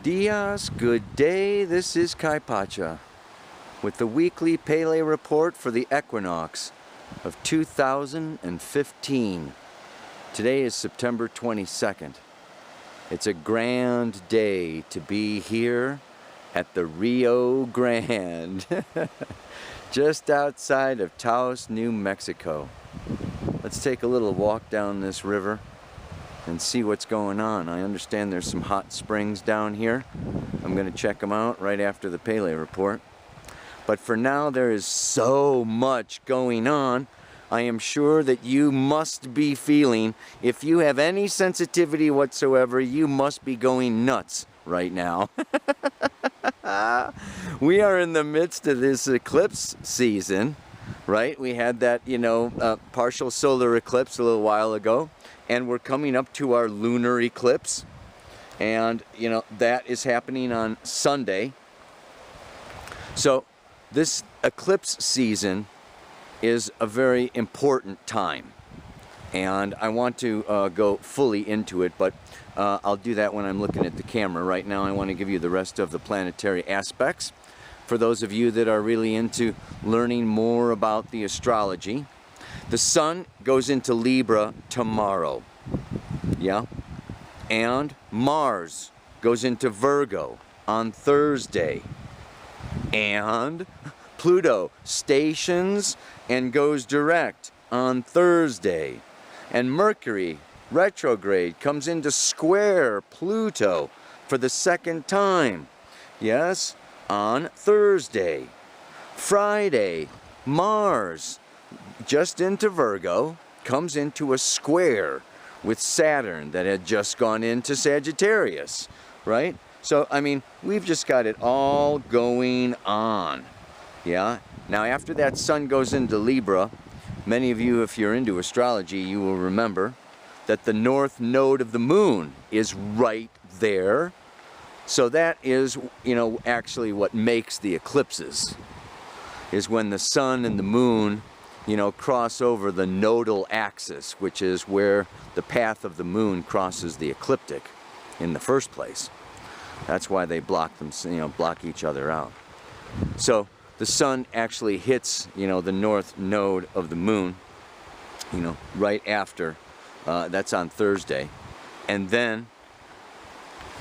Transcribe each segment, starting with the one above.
Dias, good day, this is Kai Pacha with the weekly Pele report for the Equinox of 2015. Today is September 22nd. It's a grand day to be here at the Rio Grande, just outside of Taos, New Mexico. Let's take a little walk down this river and see what's going on. I understand there's some hot springs down here. I'm going to check them out right after the Pele report. But for now, there is so much going on. I am sure that you must be feeling, if you have any sensitivity whatsoever, you must be going nuts right now. We are in the midst of this eclipse season, right? We had that, partial solar eclipse a little while ago. And we're coming up to our lunar eclipse, and that is happening on Sunday. So this eclipse season is a very important time, and I want to go fully into it, but I'll do that when I'm looking at the camera. Right now I want to give you the rest of the planetary aspects for those of you that are really into learning more about the astrology. The sun goes into Libra tomorrow, yeah? And Mars goes into Virgo on Thursday. And Pluto stations and goes direct on Thursday. And Mercury, retrograde, comes into square Pluto for the second time, yes, on Thursday. Friday, Mars, just into Virgo, comes into a square with Saturn that had just gone into Sagittarius, right? So, I mean, we've just got it all going on, yeah? Now, after that sun goes into Libra, many of you, if you're into astrology, you will remember that the north node of the moon is right there. So that is, actually what makes the eclipses, is when the sun and the moon cross over the nodal axis, which is where the path of the moon crosses the ecliptic in the first place. That's why they block them, block each other out. So the sun actually hits, the north node of the moon, right after, that's on Thursday. And then,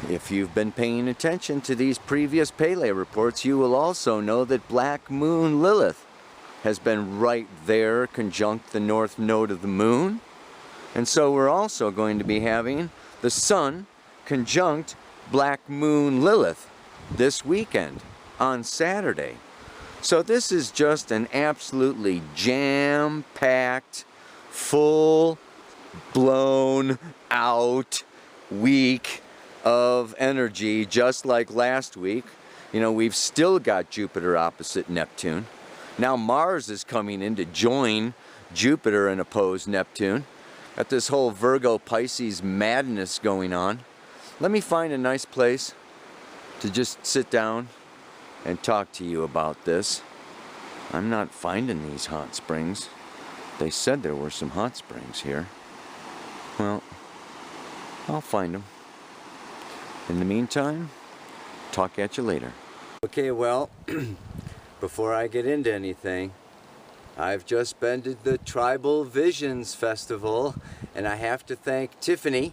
if you've been paying attention to these previous Pele reports, you will also know that Black Moon Lilith has been right there, conjunct the north node of the moon. And so we're also going to be having the sun conjunct Black Moon Lilith this weekend on Saturday. So this is just an absolutely jam-packed, full-blown out week of energy, just like last week. We've still got Jupiter opposite Neptune. Now Mars is coming in to join Jupiter and oppose Neptune. Got this whole Virgo Pisces madness going on. Let me find a nice place to just sit down and talk to you about this. I'm not finding these hot springs. They said there were some hot springs here. Well, I'll find them. In the meantime, talk at you later. Okay, well, before I get into anything, I've just been to the Tribal Visions Festival, and I have to thank Tiffany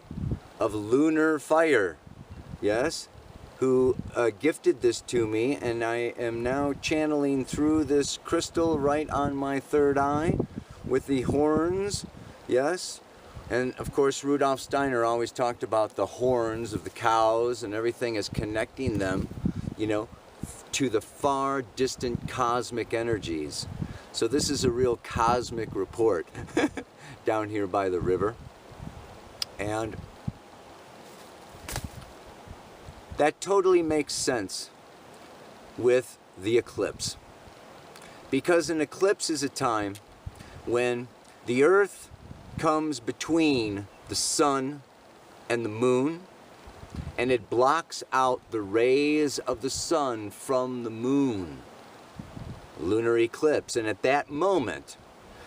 of Lunar Fire, yes, who gifted this to me, and I am now channeling through this crystal right on my third eye with the horns, yes. And of course, Rudolf Steiner always talked about the horns of the cows and everything as connecting them, to the far distant cosmic energies. So this is a real cosmic report down here by the river. And that totally makes sense with the eclipse. Because an eclipse is a time when the Earth comes between the sun and the moon, and it blocks out the rays of the sun from the moon. Lunar eclipse. And at that moment,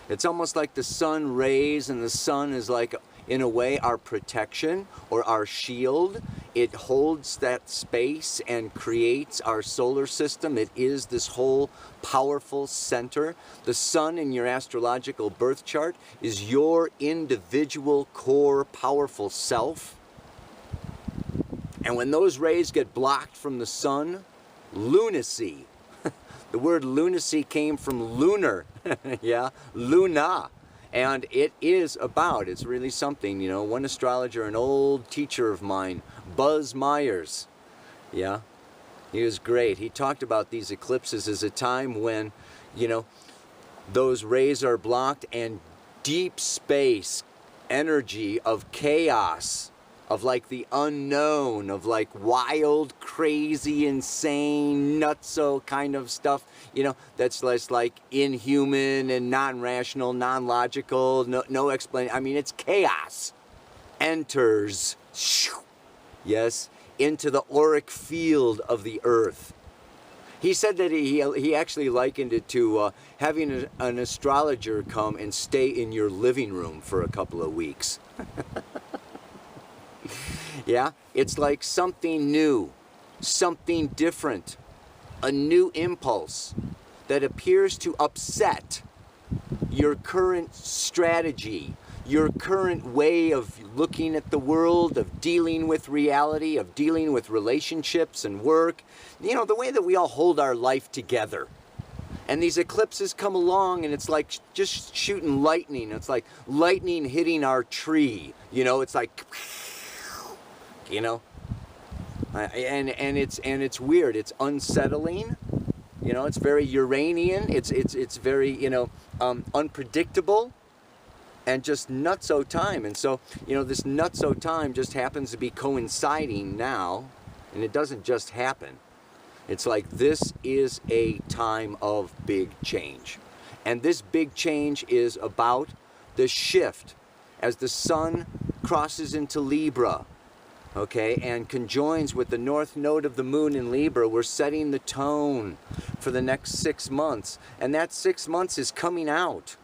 it's almost like the sun rays, and the sun is like, in a way, our protection or our shield It holds that space and creates our solar system. It is this whole powerful center. The sun in your astrological birth chart is your individual core powerful self. And when those rays get blocked from the sun, lunacy. The word lunacy came from lunar, yeah, luna. And it is about, it's really something, you know, one astrologer, an old teacher of mine, Buzz Myers, yeah, he was great. He talked about these eclipses as a time when, you know, those rays are blocked and deep space energy of chaos, of like the unknown, of like wild, crazy, insane, nutso kind of stuff, you know, that's less like inhuman and non-rational, non-logical, no explanation. I mean, it's chaos. Enters, yes, into the auric field of the earth. He said that he actually likened it to having an astrologer come and stay in your living room for a couple of weeks. Yeah, it's like something new, something different, a new impulse that appears to upset your current strategy, your current way of looking at the world, of dealing with reality, of dealing with relationships and work, you know, the way that we all hold our life together. And these eclipses come along and it's like just shooting lightning. It's like lightning hitting our tree, you know, it's like, you know, and it's weird. It's unsettling. You know, it's very Uranian. It's very, you know, unpredictable, and just nutso time. And so, you know, this nutso time just happens to be coinciding now, and it doesn't just happen. It's like this is a time of big change, and this big change is about the shift as the sun crosses into Libra. Okay, and conjoins with the north node of the moon in Libra. We're setting the tone for the next 6 months, and that 6 months is coming out.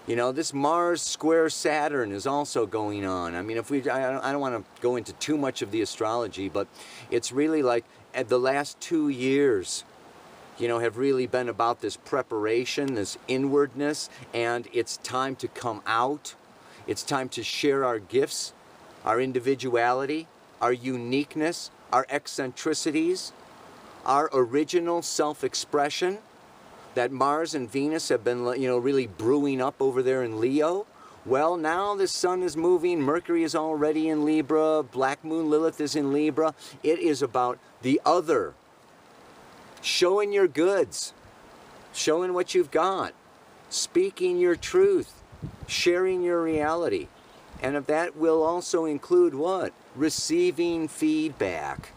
You know, this Mars square Saturn is also going on. I mean, if I don't want to go into too much of the astrology, but it's really like the last 2 years, you know, have really been about this preparation, this inwardness, and it's time to come out. It's time to share our gifts, our individuality, our uniqueness, our eccentricities, our original self-expression that Mars and Venus have been, you know, really brewing up over there in Leo. Well, now the sun is moving, Mercury is already in Libra, Black Moon Lilith is in Libra. It is about the other, showing your goods, showing what you've got, speaking your truth, sharing your reality. And of that will also include what? Receiving feedback.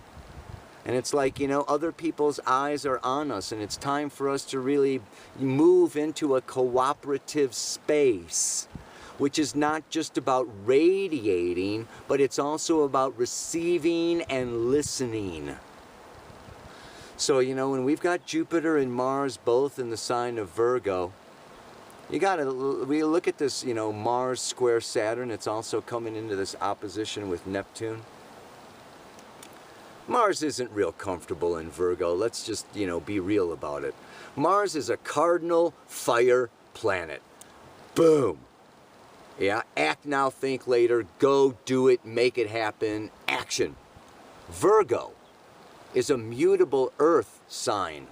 And it's like, you know, other people's eyes are on us, and it's time for us to really move into a cooperative space, which is not just about radiating, but it's also about receiving and listening. So, you know, when we've got Jupiter and Mars both in the sign of Virgo, we look at this, you know, Mars square Saturn. It's also coming into this opposition with Neptune. Mars isn't real comfortable in Virgo. Let's just, you know, be real about it. Mars is a cardinal fire planet. Boom. Yeah, act now, think later. Go, do it, make it happen. Action. Virgo is a mutable earth sign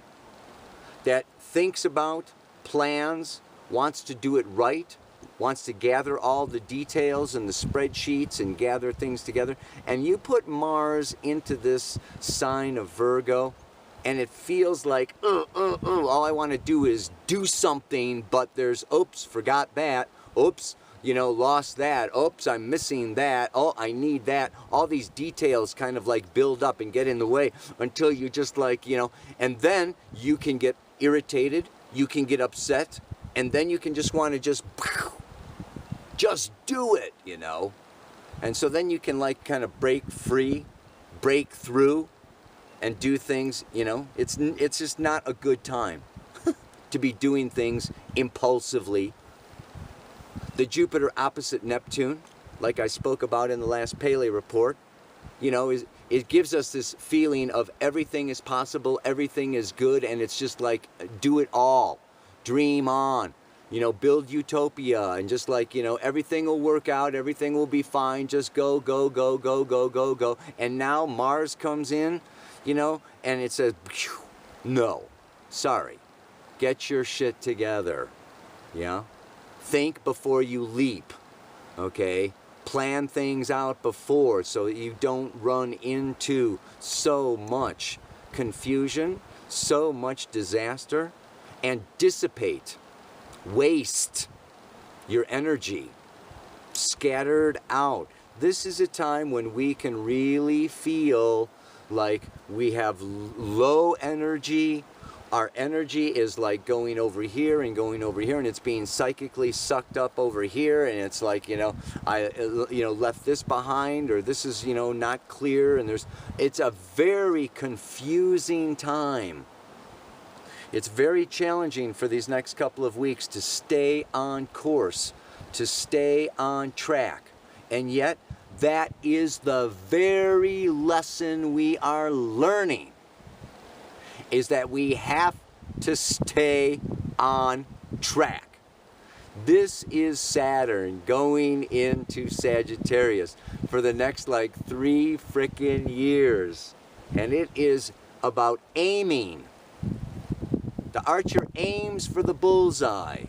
that thinks about, plans, wants to do it right, wants to gather all the details and the spreadsheets and gather things together. And you put Mars into this sign of Virgo, and it feels like, all I want to do is do something, but there's, oops, forgot that, oops, you know, lost that, oops, I'm missing that, oh, I need that. All these details kind of like build up and get in the way until you just like, you know, and then you can get irritated, you can get upset, and then you can just want to just do it, you know. And so then you can like kind of break free, break through, and do things, you know. It's just not a good time to be doing things impulsively. The Jupiter opposite Neptune, like I spoke about in the last Pele report, you know, it gives us this feeling of everything is possible, everything is good, and it's just like, do it all, dream on, you know, build utopia, and just like, you know, everything will work out, everything will be fine, just go, go, go, go, go, go, go. And now Mars comes in, you know, and it says, no, sorry, get your shit together, yeah? Think before you leap, okay? Plan things out before so that you don't run into so much confusion, so much disaster, and dissipate, waste your energy, scattered out. This is a time when we can really feel like we have low energy. Our energy is like going over here and going over here, and it's being psychically sucked up over here, and it's like, you know, I left this behind, or this is, you know, not clear, and it's a very confusing time. It's very challenging for these next couple of weeks to stay on course, to stay on track, and yet that is the very lesson we are learning, is that we have to stay on track. This is Saturn going into Sagittarius for the next like 3 frickin' years. And it is about aiming. The archer aims for the bullseye.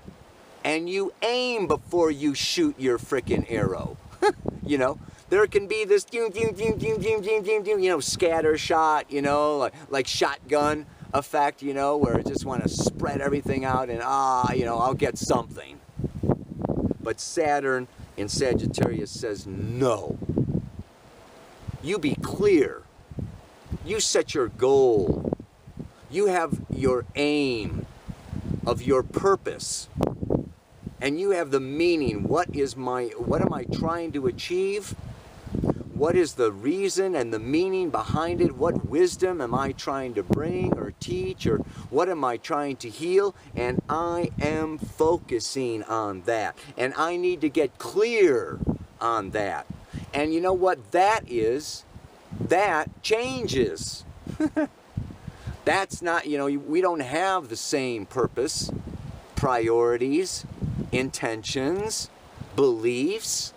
And you aim before you shoot your frickin' arrow. You know? There can be this, you know, scatter shot, you know, like shotgun effect, you know, where I just want to spread everything out and, you know, I'll get something. But Saturn in Sagittarius says, no. You be clear. You set your goal. You have your aim of your purpose. And you have the meaning. What am I trying to achieve? What is the reason and the meaning behind it? What wisdom am I trying to bring or teach, or what am I trying to heal? And I am focusing on that. And I need to get clear on that. And you know what that is? That changes. That's not, you know, we don't have the same purpose, priorities, intentions, beliefs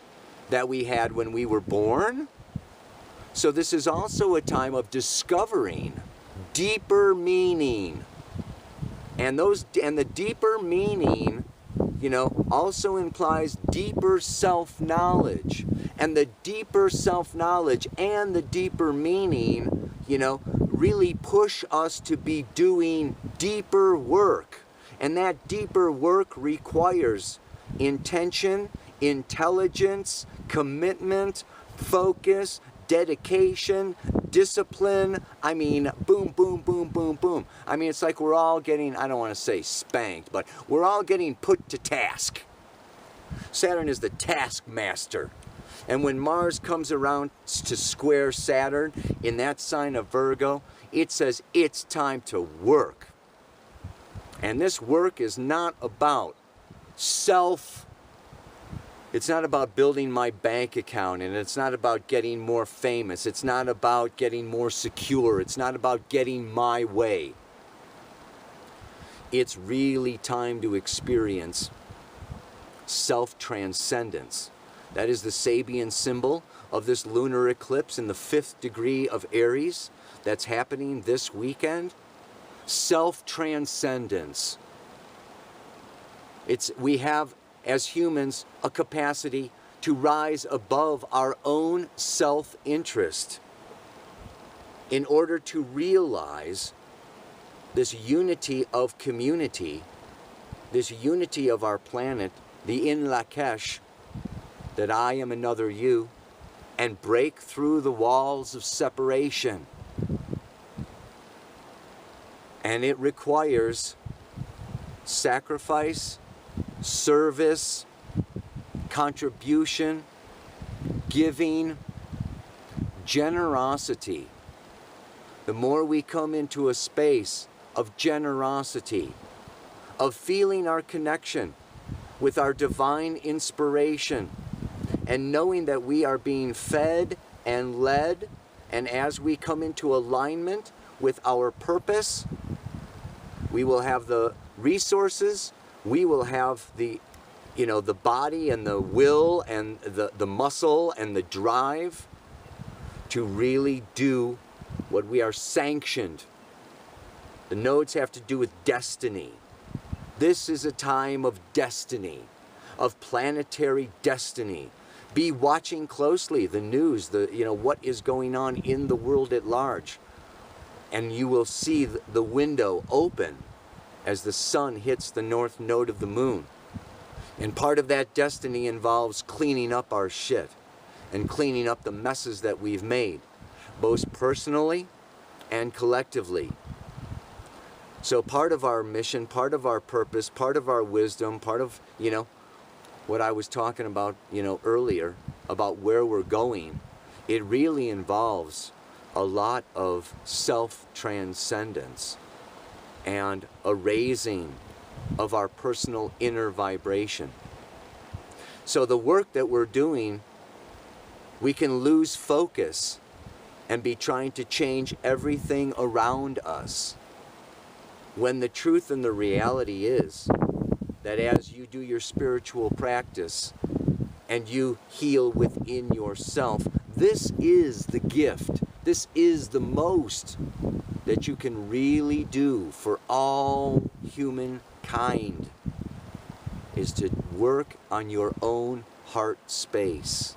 that we had when we were born. So this is also a time of discovering deeper meaning. And the deeper meaning, you know, also implies deeper self-knowledge. And the deeper self-knowledge and the deeper meaning, you know, really push us to be doing deeper work. And that deeper work requires intention, intelligence, commitment, focus, dedication, discipline. I mean, boom, boom, boom, boom, boom. I mean, it's like we're all getting, I don't want to say spanked, but we're all getting put to task. Saturn is the taskmaster. And when Mars comes around to square Saturn in that sign of Virgo, it says it's time to work. And this work is not about it's not about building my bank account, and it's not about getting more famous. It's not about getting more secure. It's not about getting my way. It's really time to experience self-transcendence. That is the Sabian symbol of this lunar eclipse in the 5th degree of Aries that's happening this weekend. Self-transcendence. We have, as humans, a capacity to rise above our own self-interest in order to realize this unity of community, this unity of our planet, the In Lakesh, that I am another you, and break through the walls of separation. And it requires sacrifice, service, contribution, giving, generosity. The more we come into a space of generosity, of feeling our connection with our divine inspiration, and knowing that we are being fed and led And as we come into alignment with our purpose, we will have the resources, we will have the, you know, the body and the will and the muscle and the drive to really do what we are sanctioned. The nodes have to do with destiny. This is a time of destiny, of planetary destiny. Be watching closely the news, what is going on in the world at large. And you will see the window open as the sun hits the north node of the moon. And part of that destiny involves cleaning up our shit and cleaning up the messes that we've made, both personally and collectively. So part of our mission, part of our purpose, part of our wisdom, part of, what I was talking about, earlier, about where we're going, it really involves a lot of self-transcendence and a raising of our personal inner vibration. So the work that we're doing, we can lose focus and be trying to change everything around us, when the truth and the reality is that as you do your spiritual practice and you heal within yourself, this is the gift, this is the most that you can really do for all humankind, is to work on your own heart space.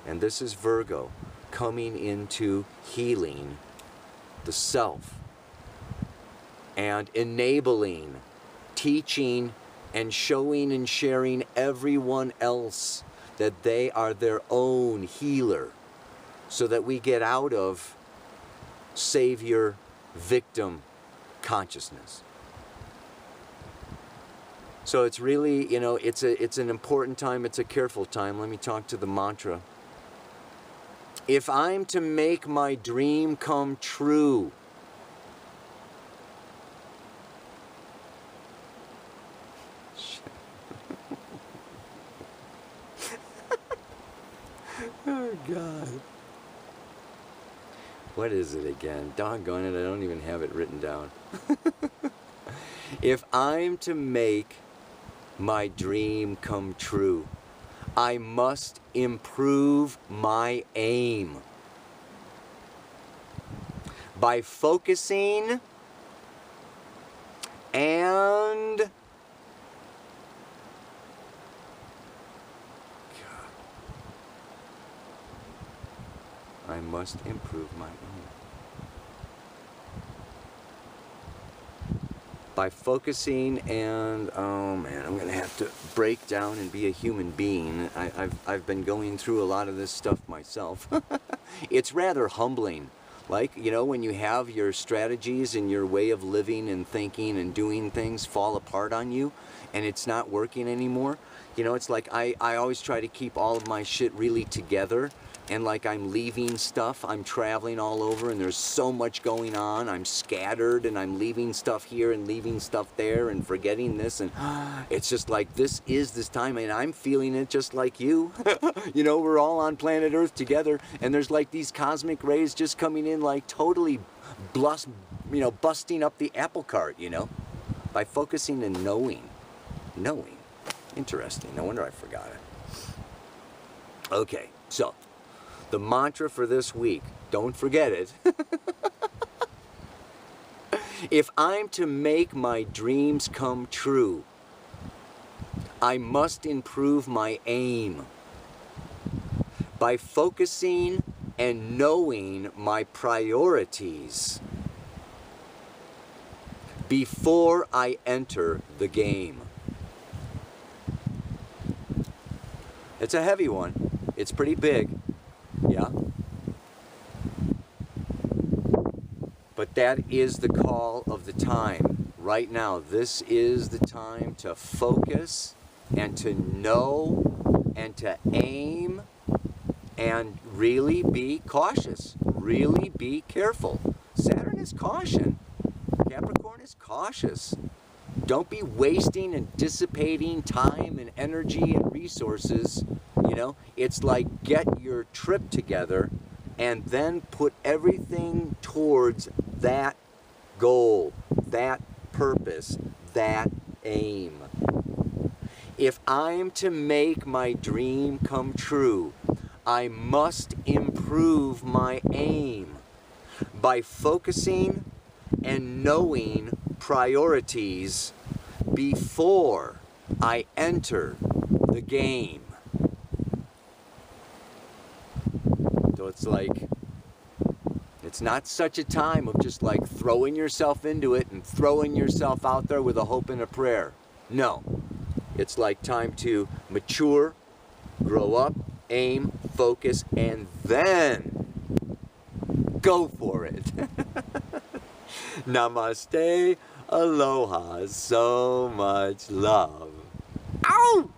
And this is Virgo coming into healing the self and enabling, teaching, and showing and sharing everyone else that they are their own healer, so that we get out of savior-victim consciousness. So it's really, it's an important time, it's a careful time. Let me talk to the mantra. If I'm to make my dream come true, oh God. What is it again? Doggone it, I don't even have it written down. If I'm to make my dream come true, I must improve my aim by focusing and I must improve my aim. By focusing and, oh man, I'm going to have to break down and be a human being. I've been going through a lot of this stuff myself. It's rather humbling. Like, when you have your strategies and your way of living and thinking and doing things fall apart on you and it's not working anymore. It's like I always try to keep all of my shit really together. And like I'm leaving stuff, I'm traveling all over and there's so much going on. I'm scattered and I'm leaving stuff here and leaving stuff there and forgetting this. And it's just like this time and I'm feeling it just like you. We're all on planet Earth together and there's like these cosmic rays just coming in like totally busting up the apple cart, by focusing and knowing. Interesting. No wonder I forgot it. Okay, so the mantra for this week, don't forget it. If I'm to make my dreams come true, I must improve my aim by focusing and knowing my priorities before I enter the game. It's a heavy one. It's pretty big. Yeah. But that is the call of the time. Right now, this is the time to focus and to know and to aim and really be cautious. Really be careful. Saturn is caution. Capricorn is cautious. Don't be wasting and dissipating time and energy and resources. It's like get your trip together and then put everything towards that goal, that purpose, that aim. If I'm to make my dream come true, I must improve my aim by focusing and knowing priorities before I enter the game. So it's like, it's not such a time of just like throwing yourself into it and throwing yourself out there with a hope and a prayer. No. It's like time to mature, grow up, aim, focus, and then go for it. Namaste, aloha, so much love. Ow!